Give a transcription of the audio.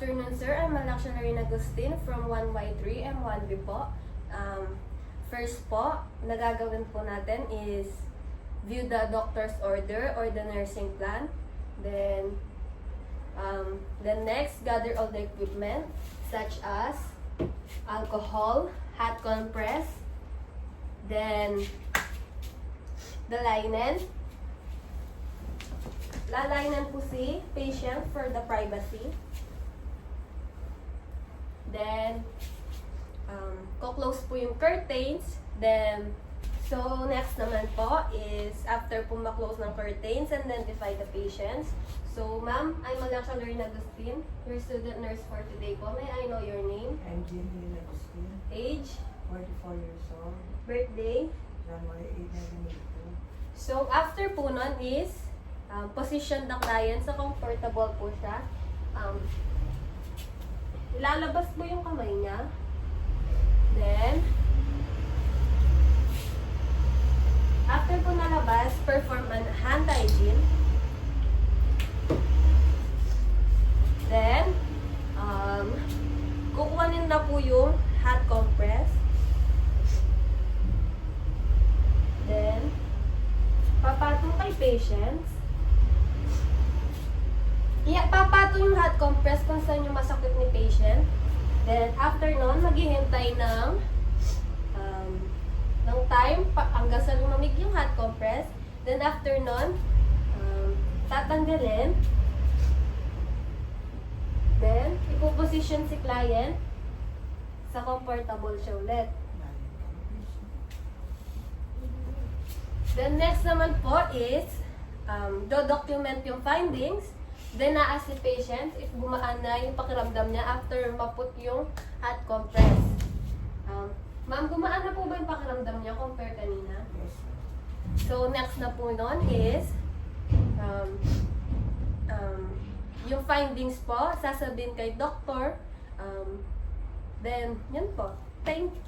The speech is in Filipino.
afternoon, sir. I'm Malaksha Agustin from 1Y3 and 1B po. First po, nagagawin po natin is view the doctor's order or the nursing plan. Then next, gather all the equipment such as alcohol, hot compress, then the linen. Lalainan po si patient for the privacy. Then, ko-close po yung curtains. Then, so next naman po is after po ma-close ng curtains, identify the patients. So, ma'am, I'm Malaksha Agustin, your student nurse for today po. May I know your name? I'm Jimmy Agustin, Age? 44 years old, Birthday? January 8, 1982. So, after po nun is position the client sa comfortable po siya. Ilalabas po yung kamay niya. Then, after po nalabas, perform an hand hygiene. Then, kukuhanin na po yung hot compress. Then, papatong kay patients. Papato yung hot compress kung saan yung masakit ni patient. Then, after nun, maghihintay ng time hanggang sa lumamig yung hot compress. Then, after nun, tatanggalin. Then, ipoposition si client sa comfortable siya ulit. Then, next naman po is do-document yung findings. Then, na-ask si patient if gumaan na yung pakiramdam niya after maput yung hot compress. Ma'am, gumaan na po ba yung pakiramdam niya compare kanina? Yes, So, next na po nun is yung findings po, sasabihin kay doctor. Then, yun po. Thank you.